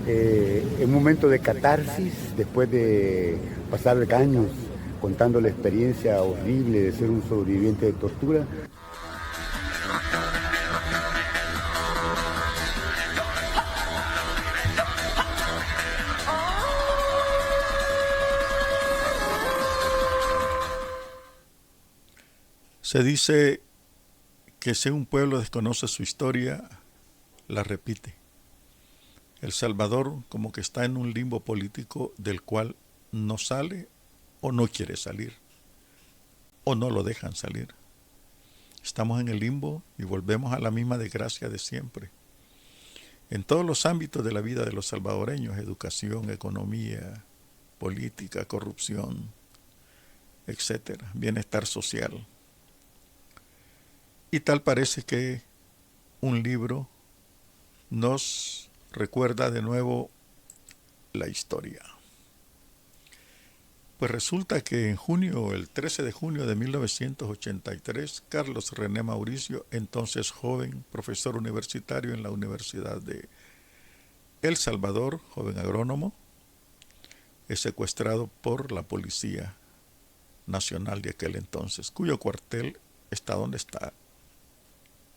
un momento de catarsis después de pasar años contando la experiencia horrible de ser un sobreviviente de tortura. Se dice que si un pueblo desconoce su historia, la repite. El Salvador como que está en un limbo político del cual no sale o no quiere salir o no lo dejan salir. Estamos en el limbo y volvemos a la misma desgracia de siempre. En todos los ámbitos de la vida de los salvadoreños, educación, economía, política, corrupción, etcétera, bienestar social. Y tal parece que un libro nos recuerda de nuevo la historia. Pues resulta que en junio, el 13 de junio de 1983, Carlos René Mauricio, entonces joven profesor universitario en la Universidad de El Salvador, joven agrónomo, es secuestrado por la Policía Nacional de aquel entonces, cuyo cuartel está donde está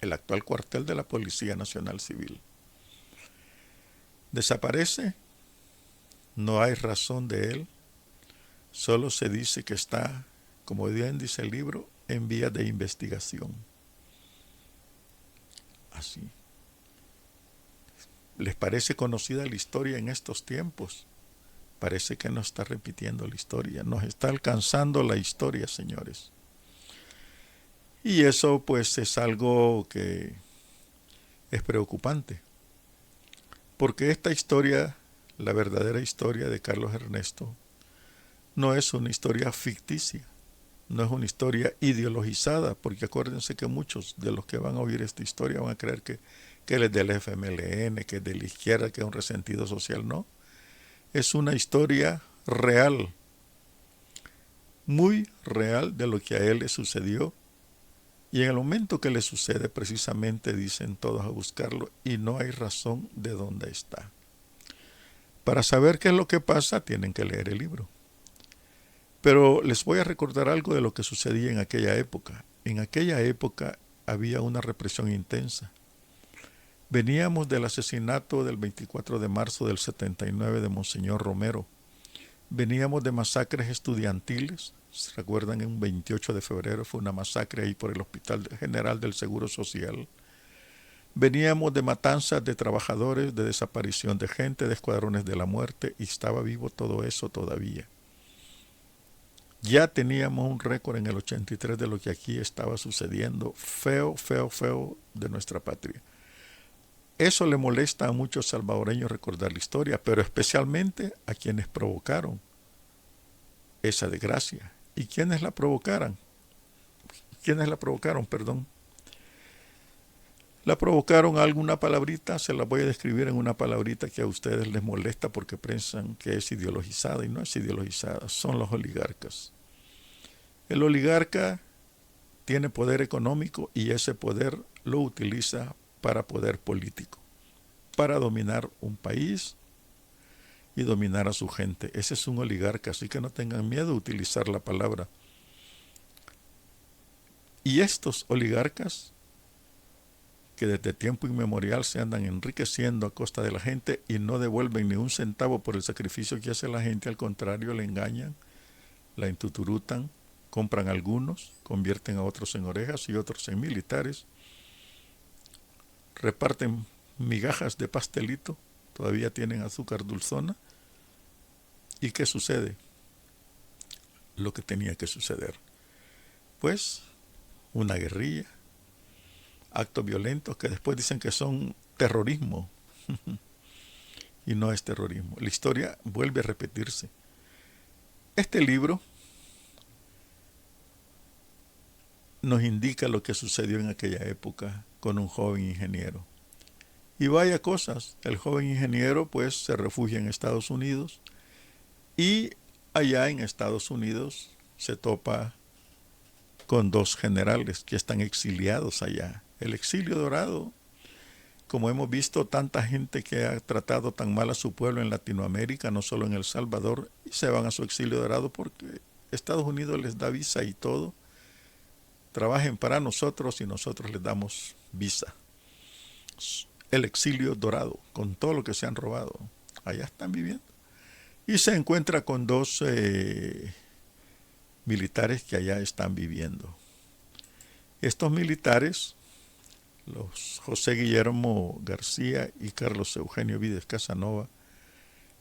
el actual cuartel de la Policía Nacional Civil. Desaparece, no hay razón de él, solo se dice que está, como bien dice el libro, en vías de investigación. Así. ¿Les parece conocida la historia en estos tiempos? Parece que nos está repitiendo la historia, nos está alcanzando la historia, señores. Y eso pues es algo que es preocupante, porque esta historia, la verdadera historia de Carlos Ernesto, no es una historia ficticia, no es una historia ideologizada, porque acuérdense que muchos de los que van a oír esta historia van a creer que él es del FMLN, que es de la izquierda, que es un resentido social. No, es una historia real, muy real de lo que a él le sucedió. Y en el momento que le sucede, precisamente dicen todos a buscarlo y no hay razón de dónde está. Para saber qué es lo que pasa, tienen que leer el libro. Pero les voy a recordar algo de lo que sucedía en aquella época. En aquella época había una represión intensa. Veníamos del asesinato del 24 de marzo del 79 de Monseñor Romero. Veníamos de masacres estudiantiles. ¿Se recuerdan? En un 28 de febrero fue una masacre ahí por el Hospital General del Seguro Social. Veníamos de matanzas de trabajadores, de desaparición de gente, de escuadrones de la muerte, y estaba vivo todo eso todavía. Ya teníamos un récord en el 83 de lo que aquí estaba sucediendo, feo, feo, feo de nuestra patria. Eso le molesta a muchos salvadoreños recordar la historia, pero especialmente a quienes provocaron esa desgracia. ¿Y quiénes la provocaron? ¿Quiénes la provocaron, perdón? La provocaron alguna palabrita, se la voy a describir en una palabrita que a ustedes les molesta porque piensan que es ideologizada, y no es ideologizada, son los oligarcas. El oligarca tiene poder económico y ese poder lo utiliza para poder político, para dominar un país y dominar a su gente. Ese es un oligarca, así que no tengan miedo de utilizar la palabra. Y estos oligarcas, que desde tiempo inmemorial se andan enriqueciendo a costa de la gente y no devuelven ni un centavo por el sacrificio que hace la gente, al contrario, le engañan, la entuturutan, compran algunos, convierten a otros en orejas y otros en militares, reparten migajas de pastelito, todavía tienen azúcar dulzona. ¿Y qué sucede? Lo que tenía que suceder. Pues una guerrilla, actos violentos que después dicen que son terrorismo. Y no es terrorismo. La historia vuelve a repetirse. Este libro nos indica lo que sucedió en aquella época con un joven ingeniero. Y vaya cosas, el joven ingeniero pues se refugia en Estados Unidos y allá en Estados Unidos se topa con dos generales que están exiliados allá. El exilio dorado como hemos visto, tanta gente que ha tratado tan mal a su pueblo en Latinoamérica, no solo en El Salvador, y se van a su exilio dorado porque Estados Unidos les da visa y todo. Trabajen para nosotros y nosotros les damos visa. El exilio dorado, con todo lo que se han robado. Allá están viviendo. Y se encuentra con dos militares que allá están viviendo. Estos militares, los José Guillermo García y Carlos Eugenio Vides Casanova,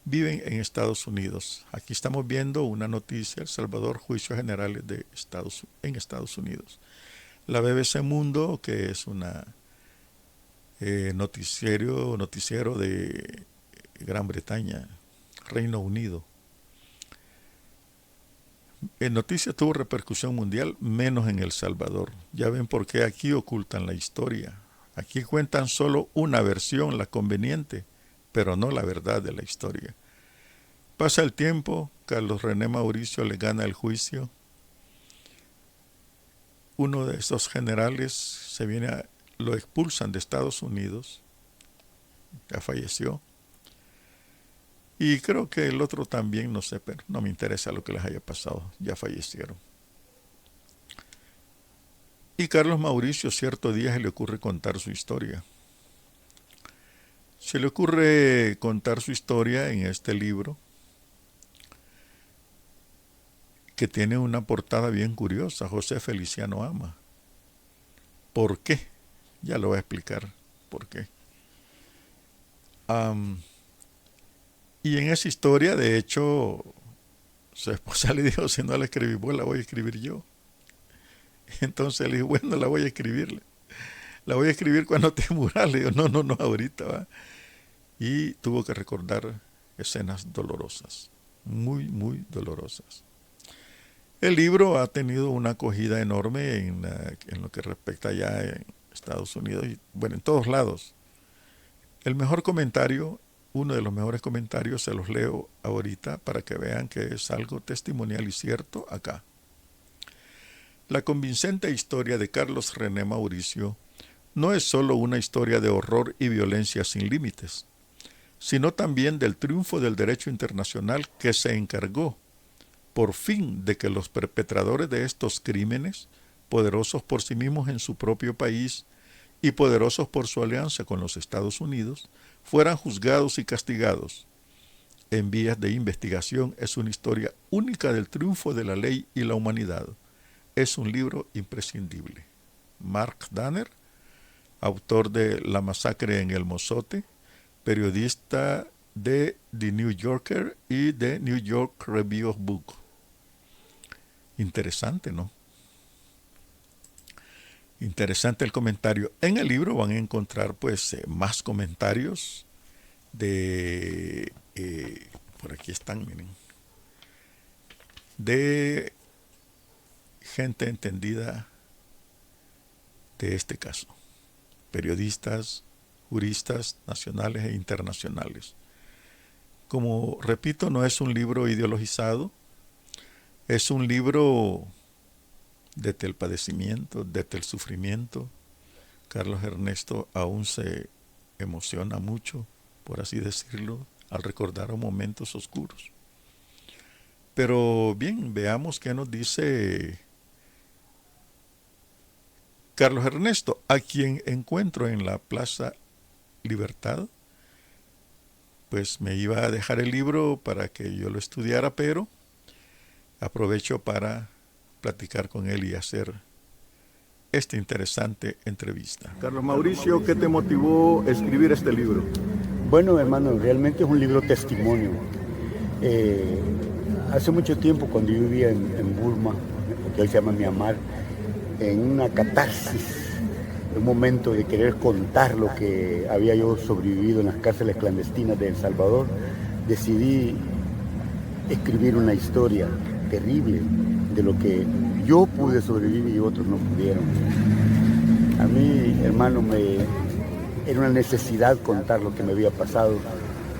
viven en Estados Unidos. Aquí estamos viendo una noticia: El Salvador, juicios generales en Estados Unidos. La BBC Mundo, que es una noticiero de Gran Bretaña, Reino Unido. En noticias tuvo repercusión mundial, menos en El Salvador. Ya ven por qué aquí ocultan la historia. Aquí cuentan solo una versión, la conveniente, pero no la verdad de la historia. Pasa el tiempo, Carlos René Mauricio le gana el juicio. Uno de esos generales lo expulsan de Estados Unidos, ya falleció. Y creo que el otro también, no sé, pero no me interesa lo que les haya pasado, ya fallecieron. Y Carlos Mauricio cierto día se le ocurre contar su historia. Se le ocurre contar su historia en este libro, que tiene una portada bien curiosa: José Feliciano Ama. ¿Por qué? Ya lo voy a explicar por qué. Y en esa historia, de hecho, su esposa le dijo: si no la escribí vos, la voy a escribir yo. Entonces le dijo: bueno, la voy a escribir. La voy a escribir cuando te muras. Le digo: no, ahorita va. Y tuvo que recordar escenas dolorosas, muy, muy dolorosas. El libro ha tenido una acogida enorme en lo que respecta ya en Estados Unidos y, bueno, en todos lados. El mejor comentario, uno de los mejores comentarios, se los leo ahorita para que vean que es algo testimonial y cierto acá. La convincente historia de Carlos René Mauricio no es solo una historia de horror y violencia sin límites, sino también del triunfo del derecho internacional que se encargó, por fin, de que los perpetradores de estos crímenes, poderosos por sí mismos en su propio país y poderosos por su alianza con los Estados Unidos, fueran juzgados y castigados. En vías de investigación es una historia única del triunfo de la ley y la humanidad. Es un libro imprescindible. Mark Danner, autor de La masacre en el Mozote, periodista de The New Yorker y de New York Review of Books. Interesante, ¿no? Interesante el comentario. En el libro van a encontrar pues más comentarios de, por aquí están, miren, de gente entendida de este caso, periodistas, juristas nacionales e internacionales. Como repito, no es un libro ideologizado, es un libro desde el padecimiento, desde el sufrimiento. Carlos Ernesto aún se emociona mucho, por así decirlo, al recordar momentos oscuros. Pero bien, veamos qué nos dice Carlos Ernesto, a quien encuentro en la Plaza Libertad. Pues me iba a dejar el libro para que yo lo estudiara, pero aprovecho para platicar con él y hacer esta interesante entrevista. Carlos Mauricio, ¿qué te motivó a escribir este libro? Bueno, hermano, realmente es un libro testimonio. Hace mucho tiempo, cuando yo vivía en Burma, que hoy se llama Myanmar, en una catarsis, un momento de querer contar lo que había yo sobrevivido en las cárceles clandestinas de El Salvador, decidí escribir una historia terrible de lo que yo pude sobrevivir y otros no pudieron. A mí, hermano, era una necesidad contar lo que me había pasado,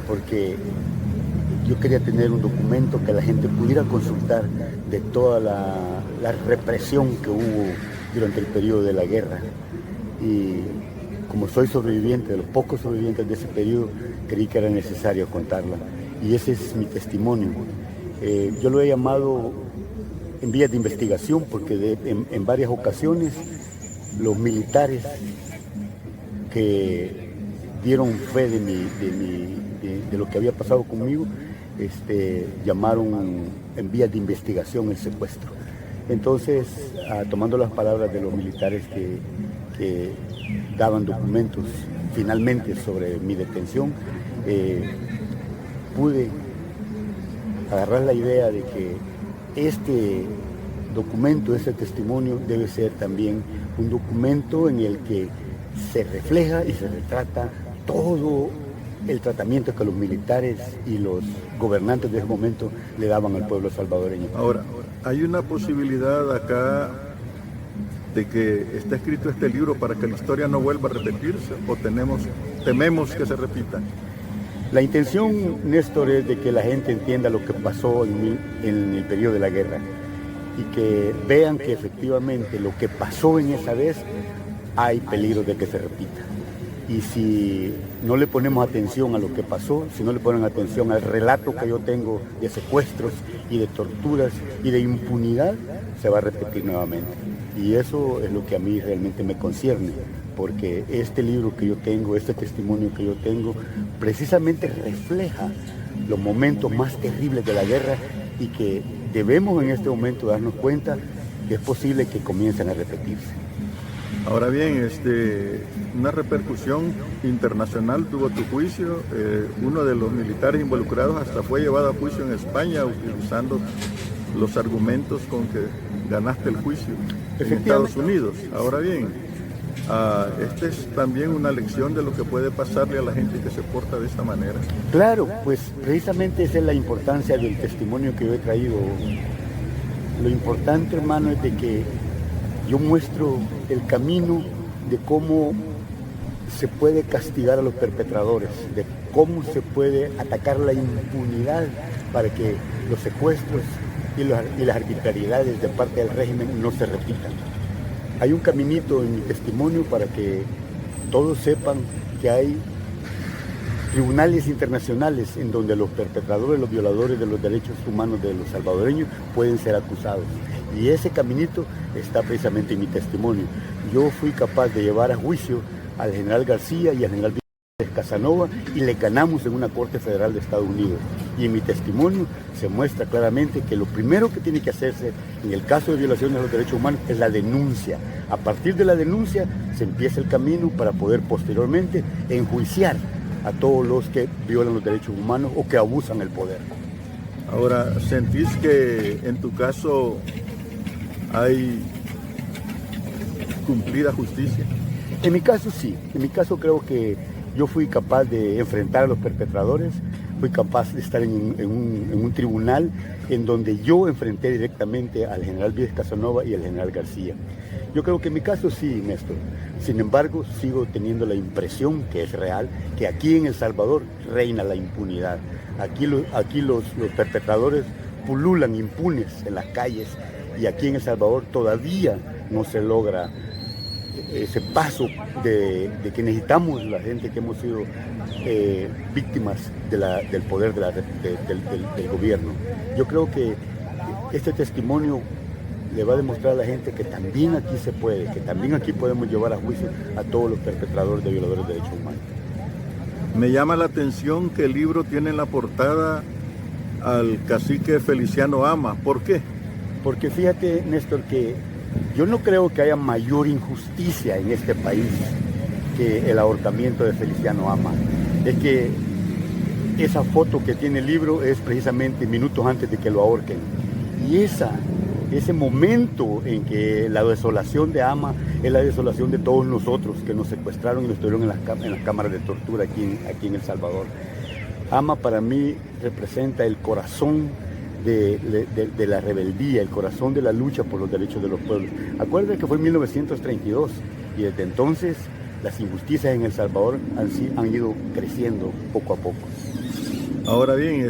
porque yo quería tener un documento que la gente pudiera consultar de toda la represión que hubo durante el periodo de la guerra. Y como soy sobreviviente, de los pocos sobrevivientes de ese periodo, creí que era necesario contarla. Y ese es mi testimonio. Yo lo he llamado en vías de investigación porque en varias ocasiones los militares que dieron fe de lo que había pasado conmigo, llamaron en vías de investigación el secuestro. Entonces, tomando las palabras de los militares que daban documentos finalmente sobre mi detención, pude agarrar la idea de que este documento, este testimonio debe ser también un documento en el que se refleja y se retrata todo el tratamiento que los militares y los gobernantes de ese momento le daban al pueblo salvadoreño. Ahora, ¿hay una posibilidad acá de que esté escrito este libro para que la historia no vuelva a repetirse o tememos que se repita? La intención, Néstor, es de que la gente entienda lo que pasó en el periodo de la guerra y que vean que efectivamente lo que pasó en esa vez hay peligro de que se repita. Y si no le ponemos atención a lo que pasó, si no le ponen atención al relato que yo tengo de secuestros y de torturas y de impunidad, se va a repetir nuevamente. Y eso es lo que a mí realmente me concierne, porque este libro que yo tengo, este testimonio que yo tengo, precisamente refleja los momentos más terribles de la guerra y que debemos en este momento darnos cuenta que es posible que comiencen a repetirse. Ahora bien, una repercusión internacional tuvo tu juicio. Uno de los militares involucrados hasta fue llevado a juicio en España utilizando los argumentos con que ganaste el juicio en Estados Unidos. Ahora bien, esta es también una lección de lo que puede pasarle a la gente que se porta de esta manera. Claro, pues precisamente esa es la importancia del testimonio que yo he traído. Lo importante, hermano, es de que yo muestro el camino de cómo se puede castigar a los perpetradores, de cómo se puede atacar la impunidad para que los secuestros y las arbitrariedades de parte del régimen no se repitan. Hay un caminito en mi testimonio para que todos sepan que hay tribunales internacionales en donde los perpetradores, los violadores de los derechos humanos de los salvadoreños pueden ser acusados. Y ese caminito está precisamente en mi testimonio. Yo fui capaz de llevar a juicio al general García y al general Casanova y le ganamos en una corte federal de Estados Unidos. Y en mi testimonio se muestra claramente que lo primero que tiene que hacerse en el caso de violaciones de los derechos humanos es la denuncia. A partir de la denuncia se empieza el camino para poder posteriormente enjuiciar a todos los que violan los derechos humanos o que abusan el poder. Ahora, ¿sentís que en tu caso hay cumplida justicia? En mi caso sí, en mi caso creo que yo fui capaz de enfrentar a los perpetradores, fui capaz de estar en un tribunal en donde yo enfrenté directamente al general Vídez Casanova y al general García. Yo creo que en mi caso sí, Néstor. Sin embargo, sigo teniendo la impresión, que es real, que aquí en El Salvador reina la impunidad. Aquí los perpetradores pululan impunes en las calles y aquí en El Salvador todavía no se logra ese paso de que necesitamos la gente que hemos sido víctimas del poder del gobierno. Yo creo que este testimonio le va a demostrar a la gente que también aquí se puede, que también aquí podemos llevar a juicio a todos los perpetradores de violadores de derechos humanos. Me llama la atención que el libro tiene en la portada al cacique Feliciano Ama. ¿Por qué? Porque fíjate, Néstor, que yo no creo que haya mayor injusticia en este país que el ahorcamiento de Feliciano Ama. Es que esa foto que tiene el libro es precisamente minutos antes de que lo ahorquen. Y ese momento en que la desolación de Ama es la desolación de todos nosotros que nos secuestraron y nos tuvieron en las cámaras de tortura aquí en El Salvador. Ama para mí representa el corazón de la rebeldía, el corazón de la lucha por los derechos de los pueblos. Acuérdense que fue en 1932 y desde entonces las injusticias en El Salvador han ido creciendo poco a poco. Ahora bien,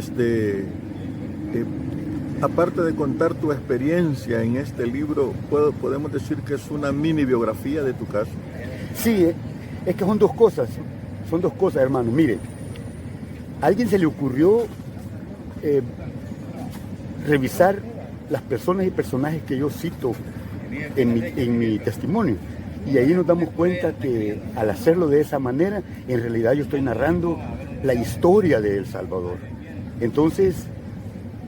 aparte de contar tu experiencia en este libro, podemos decir que es una mini biografía de tu caso. Sí, Es que son dos cosas, hermano. Mire, a alguien se le ocurrió revisar las personas y personajes que yo cito en mi testimonio. Y ahí nos damos cuenta que al hacerlo de esa manera, en realidad yo estoy narrando la historia de El Salvador. Entonces,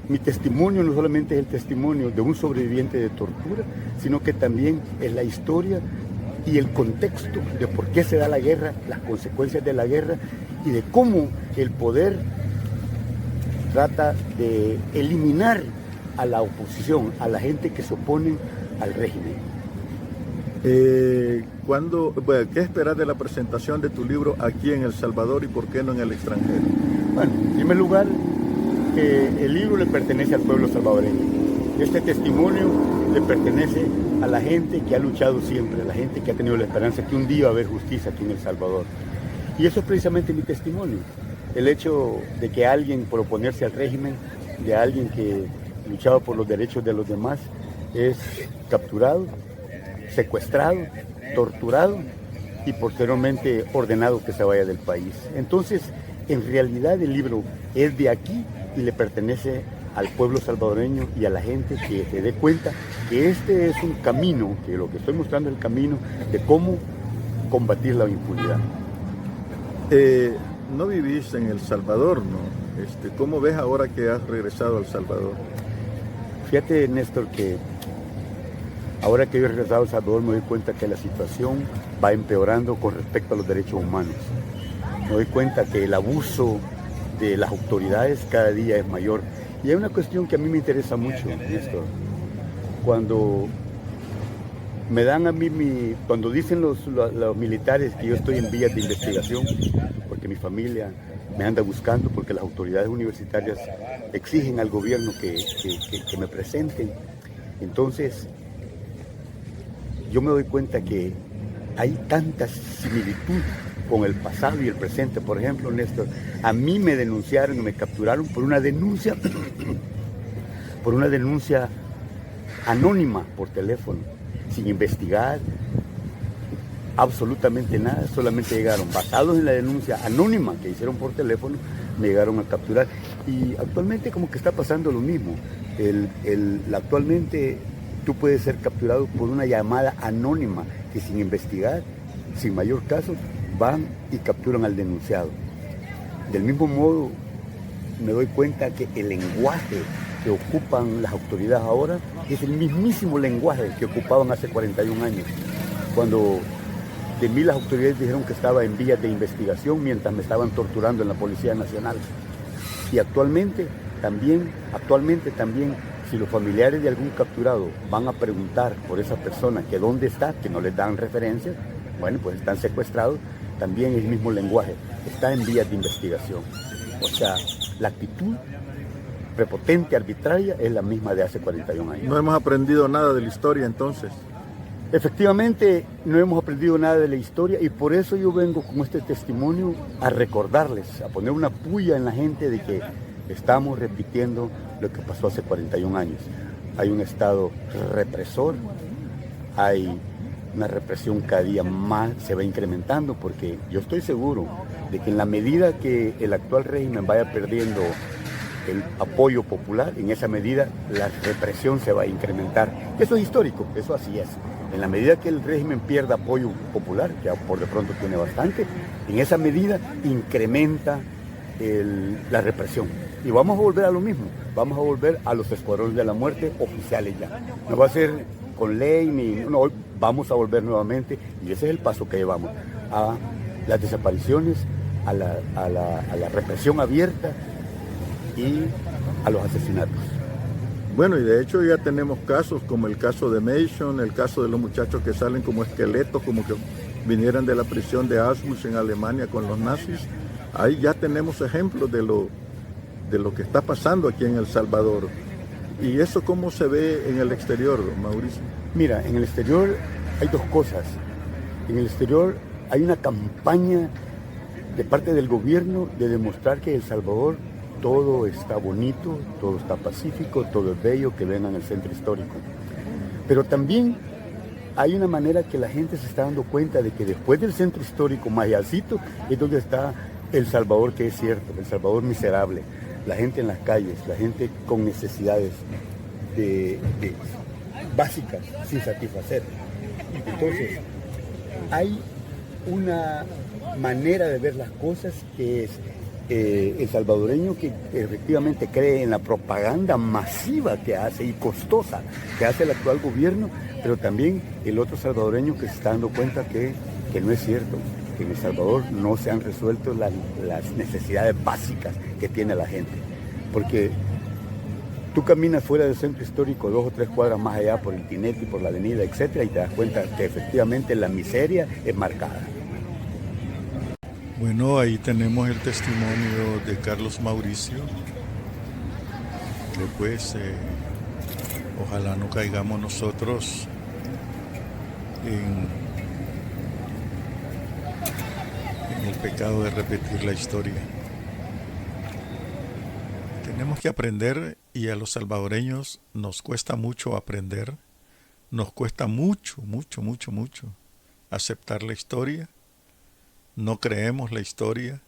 mi testimonio no solamente es el testimonio de un sobreviviente de tortura, sino que también es la historia y el contexto de por qué se da la guerra, las consecuencias de la guerra y de cómo el poder trata de eliminar a la oposición, a la gente que se opone al régimen. ¿Qué esperas de la presentación de tu libro aquí en El Salvador y por qué no en el extranjero? Bueno, en primer lugar, el libro le pertenece al pueblo salvadoreño. Este testimonio le pertenece a la gente que ha luchado siempre, a la gente que ha tenido la esperanza que un día va a haber justicia aquí en El Salvador. Y eso es precisamente mi testimonio. El hecho de que alguien, por oponerse al régimen, de alguien que luchaba por los derechos de los demás, es capturado, secuestrado, torturado y posteriormente ordenado que se vaya del país. Entonces, en realidad el libro es de aquí y le pertenece al pueblo salvadoreño y a la gente que se dé cuenta que este es un camino, que lo que estoy mostrando es el camino de cómo combatir la impunidad. No vivís en El Salvador, ¿no? ¿Cómo ves ahora que has regresado a El Salvador? Fíjate, Néstor, que ahora que yo he regresado a El Salvador me doy cuenta que la situación va empeorando con respecto a los derechos humanos. Me doy cuenta que el abuso de las autoridades cada día es mayor. Y hay una cuestión que a mí me interesa mucho, Néstor. Cuando me dan a mí, cuando dicen los militares que yo estoy en vías de investigación, porque mi familia me anda buscando, porque las autoridades universitarias exigen al gobierno que me presenten. Entonces, yo me doy cuenta que hay tanta similitud con el pasado y el presente. Por ejemplo, Néstor, a mí me denunciaron y me capturaron por una denuncia anónima por teléfono, sin investigar absolutamente nada, solamente llegaron, basados en la denuncia anónima que hicieron por teléfono, me llegaron a capturar. Y actualmente como que está pasando lo mismo. Actualmente tú puedes ser capturado por una llamada anónima que sin investigar, sin mayor caso, van y capturan al denunciado. Del mismo modo, me doy cuenta que el lenguaje que ocupan las autoridades ahora es el mismísimo lenguaje que ocupaban hace 41 años, cuando de mí las autoridades dijeron que estaba en vías de investigación mientras me estaban torturando en la Policía Nacional. Y actualmente también, si los familiares de algún capturado van a preguntar por esa persona que dónde está, que no les dan referencias, bueno, pues están secuestrados, también el mismo lenguaje, está en vías de investigación. O sea, la actitud prepotente, arbitraria, es la misma de hace 41 años. ¿No hemos aprendido nada de la historia entonces? Efectivamente, no hemos aprendido nada de la historia y por eso yo vengo con este testimonio a recordarles, a poner una puya en la gente de que estamos repitiendo lo que pasó hace 41 años. Hay un Estado represor, hay una represión cada día más, se va incrementando, porque yo estoy seguro de que en la medida que el actual régimen vaya perdiendo el apoyo popular, en esa medida la represión se va a incrementar. Eso es histórico, eso así es. En la medida que el régimen pierda apoyo popular, que por de pronto tiene bastante, en esa medida incrementa la represión. Y vamos a volver a lo mismo, vamos a volver a los escuadrones de la muerte oficiales ya. No va a ser con ley, no, vamos a volver nuevamente, y ese es el paso que llevamos, a las desapariciones, a la represión abierta y a los asesinatos. Bueno, y de hecho ya tenemos casos como el caso de Mason, el caso de los muchachos que salen como esqueletos, como que vinieran de la prisión de Auschwitz en Alemania con los nazis. Ahí ya tenemos ejemplos de lo que está pasando aquí en El Salvador. ¿Y eso cómo se ve en el exterior, Mauricio? Mira, en el exterior hay dos cosas. En el exterior hay una campaña de parte del gobierno de demostrar que El Salvador todo está bonito, todo está pacífico, todo es bello, que vengan al centro histórico. Pero también hay una manera que la gente se está dando cuenta de que después del centro histórico Mayalcito es donde está El Salvador, que es cierto, El Salvador miserable, la gente en las calles, la gente con necesidades básicas sin satisfacer. Entonces, hay una manera de ver las cosas que es el salvadoreño que efectivamente cree en la propaganda masiva que hace y costosa que hace el actual gobierno, pero también el otro salvadoreño que se está dando cuenta que no es cierto, que en El Salvador no se han resuelto las necesidades básicas que tiene la gente. Porque tú caminas fuera del centro histórico 2 o 3 cuadras más allá por el Tinete y por la avenida, etcétera, y te das cuenta que efectivamente la miseria es marcada. Bueno, ahí tenemos el testimonio de Carlos Mauricio, que pues ojalá no caigamos nosotros en el pecado de repetir la historia. Tenemos que aprender, y a los salvadoreños nos cuesta mucho aprender, nos cuesta mucho aceptar la historia. No creemos la historia,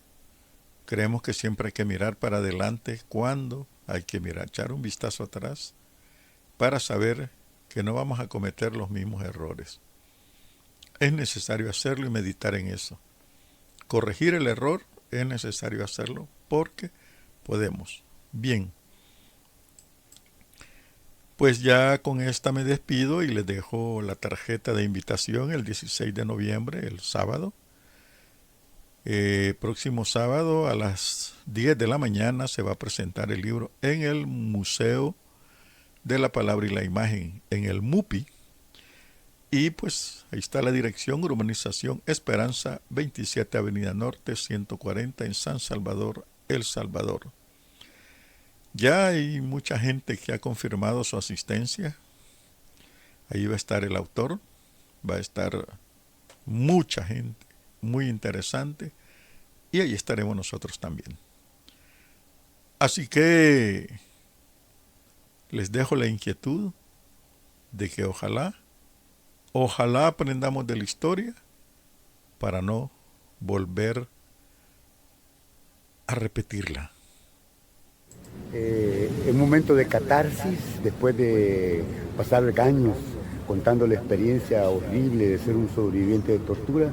creemos que siempre hay que mirar para adelante, cuando hay que mirar, echar un vistazo atrás para saber que no vamos a cometer los mismos errores. Es necesario hacerlo y meditar en eso. Corregir el error es necesario hacerlo porque podemos. Bien, pues ya con esta me despido y les dejo la tarjeta de invitación el 16 de noviembre, el sábado. Próximo sábado a las 10 de la mañana se va a presentar el libro en el Museo de la Palabra y la Imagen, en el MUPI. Y pues ahí está la dirección: Urbanización Esperanza, 27 Avenida Norte, 140 en San Salvador, El Salvador. Ya hay mucha gente que ha confirmado su asistencia. Ahí va a estar el autor, va a estar mucha gente, muy interesante, y ahí estaremos nosotros también. Así que les dejo la inquietud de que ojalá aprendamos de la historia para no volver a repetirla. Un momento de catarsis después de pasar años contando la experiencia horrible de ser un sobreviviente de tortura.